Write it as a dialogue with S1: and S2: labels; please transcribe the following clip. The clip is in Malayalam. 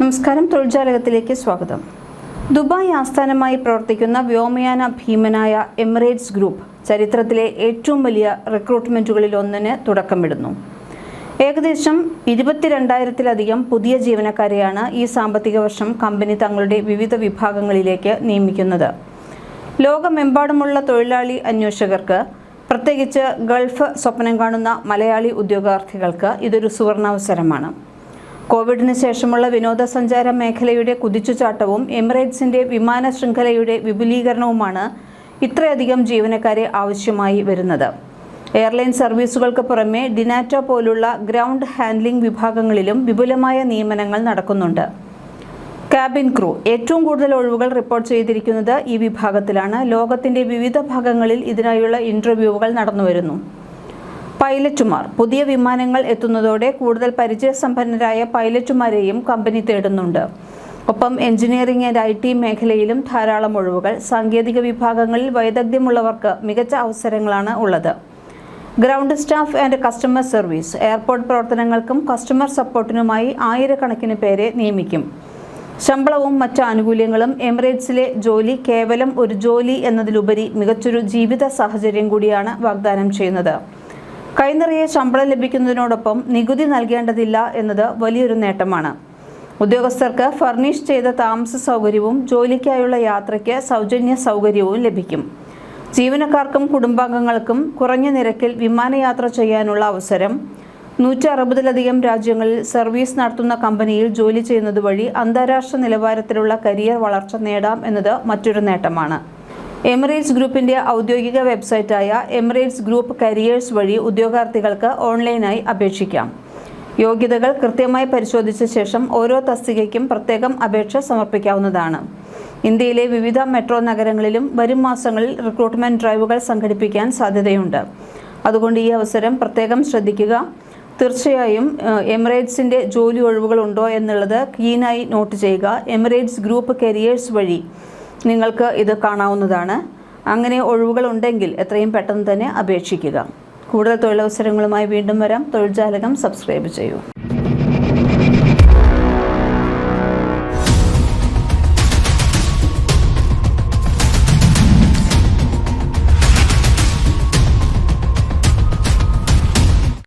S1: നമസ്കാരം, തൊഴിൽജാലകത്തിലേക്ക് സ്വാഗതം. ദുബായ് ആസ്ഥാനമായി പ്രവർത്തിക്കുന്ന വ്യോമയാന ഭീമനായ എമിറേറ്റ്സ് ഗ്രൂപ്പ് ചരിത്രത്തിലെ ഏറ്റവും വലിയ റിക്രൂട്ട്മെന്റുകളിൽ ഒന്നിന് തുടക്കമിടുന്നു. ഏകദേശം 22,000-ലധികം പുതിയ ജീവനക്കാരെയാണ് ഈ സാമ്പത്തിക വർഷം കമ്പനി തങ്ങളുടെ വിവിധ വിഭാഗങ്ങളിലേക്ക് നിയമിക്കുന്നത്. ലോകമെമ്പാടുമുള്ള തൊഴിലാളി അന്വേഷകർക്ക്, പ്രത്യേകിച്ച് ഗൾഫ് സ്വപ്നം കാണുന്ന മലയാളി ഉദ്യോഗാർത്ഥികൾക്ക് ഇതൊരു സുവർണാവസരമാണ്. കോവിഡിന് ശേഷമുള്ള വിനോദസഞ്ചാര മേഖലയുടെ കുതിച്ചുചാട്ടവും എമിറേറ്റ്സിന്റെ വിമാന ശൃംഖലയുടെ വിപുലീകരണവുമാണ് ഇത്രയധികം ജീവനക്കാരെ ആവശ്യമായി വരുന്നത്. എയർലൈൻ സർവീസുകൾക്ക് പുറമെ ഡിനാറ്റോ പോലുള്ള ഗ്രൗണ്ട് ഹാൻഡ്ലിംഗ് വിഭാഗങ്ങളിലും വിപുലമായ നിയമനങ്ങൾ നടക്കുന്നുണ്ട്. കാബിൻ ക്രൂ ഏറ്റവും കൂടുതൽ ഒഴിവുകൾ റിപ്പോർട്ട് ചെയ്തിരിക്കുന്നത് ഈ വിഭാഗത്തിലാണ്. ലോകത്തിന്റെ വിവിധ ഭാഗങ്ങളിൽ ഇതിനായുള്ള ഇന്റർവ്യൂകൾ നടന്നുവരുന്നു. പൈലറ്റുമാർ പുതിയ വിമാനങ്ങൾ എത്തുന്നതോടെ കൂടുതൽ പരിചയസമ്പന്നരായ പൈലറ്റുമാരെയും കമ്പനി തേടുന്നുണ്ട്. ഒപ്പം എഞ്ചിനീയറിംഗ് ആൻഡ് IT മേഖലയിലും ധാരാളം ഒഴിവുകൾ. സാങ്കേതിക വിഭാഗങ്ങളിൽ വൈദഗ്ധ്യമുള്ളവർക്ക് മികച്ച അവസരങ്ങളാണ് ഉള്ളത്. Ground staff and customer service airport പ്രവർത്തനങ്ങൾക്കും കസ്റ്റമർ സപ്പോർട്ടിനുമായി ആയിരക്കണക്കിന് പേരെ നിയമിക്കും. ശമ്പളവും മറ്റ് ആനുകൂല്യങ്ങളും എമിറേറ്റ്സിലെ ജോലി കേവലം ഒരു ജോലി എന്നതിലുപരി മികച്ചൊരു ജീവിത സാഹചര്യം കൂടിയാണ് വാഗ്ദാനം ചെയ്യുന്നത്. കൈനിറയെ ശമ്പളം ലഭിക്കുന്നതിനോടൊപ്പം നികുതി നൽകേണ്ടതില്ല എന്നത് വലിയൊരു നേട്ടമാണ്. ഉദ്യോഗസ്ഥർക്ക് ഫർണിഷ് ചെയ്ത താമസ സൗകര്യവും ജോലിക്കായുള്ള യാത്രയ്ക്ക് സൗജന്യ സൗകര്യവും ലഭിക്കും. ജീവനക്കാർക്കും കുടുംബാംഗങ്ങൾക്കും കുറഞ്ഞ നിരക്കിൽ വിമാനയാത്ര ചെയ്യാനുള്ള അവസരം. 160-ലധികം രാജ്യങ്ങളിൽ സർവീസ് നടത്തുന്ന കമ്പനിയിൽ ജോലി ചെയ്യുന്നത് വഴി അന്താരാഷ്ട്ര നിലവാരത്തിലുള്ള കരിയർ വളർച്ച നേടാം എന്നത് മറ്റൊരു നേട്ടമാണ്. എമിറേറ്റ്സ് ഗ്രൂപ്പിന്റെ ഔദ്യോഗിക വെബ്സൈറ്റായ എമിറേറ്റ്സ് ഗ്രൂപ്പ് കരിയേഴ്സ് വഴി ഉദ്യോഗാർത്ഥികൾക്ക് ഓൺലൈനായി അപേക്ഷിക്കാം. യോഗ്യതകൾ കൃത്യമായി പരിശോധിച്ച ശേഷം ഓരോ തസ്തികയ്ക്കും പ്രത്യേകം അപേക്ഷ സമർപ്പിക്കാവുന്നതാണ്. ഇന്ത്യയിലെ വിവിധ മെട്രോ നഗരങ്ങളിലും വരും മാസങ്ങളിൽ റിക്രൂട്ട്മെന്റ് ഡ്രൈവുകൾ സംഘടിപ്പിക്കാൻ സാധ്യതയുണ്ട്. അതുകൊണ്ട് ഈ അവസരം പ്രത്യേകം ശ്രദ്ധിക്കുക. തീർച്ചയായും എമിറേറ്റ്സിന്റെ ജോലി ഒഴിവുകൾ ഉണ്ടോ എന്നുള്ളത് കീനായി നോട്ട് ചെയ്യുക. എമിറേറ്റ്സ് ഗ്രൂപ്പ് കരിയേഴ്സ് വഴി നിങ്ങൾക്ക് ഇത് കാണാവുന്നതാണ്. അങ്ങനെ ഒഴിവുകൾ ഉണ്ടെങ്കിൽ എത്രയും പെട്ടെന്ന് തന്നെ അപേക്ഷിക്കുക. കൂടുതൽ തൊഴിലവസരങ്ങളുമായി വീണ്ടും വരാം. തൊഴിൽജാലകം സബ്സ്ക്രൈബ് ചെയ്യൂ.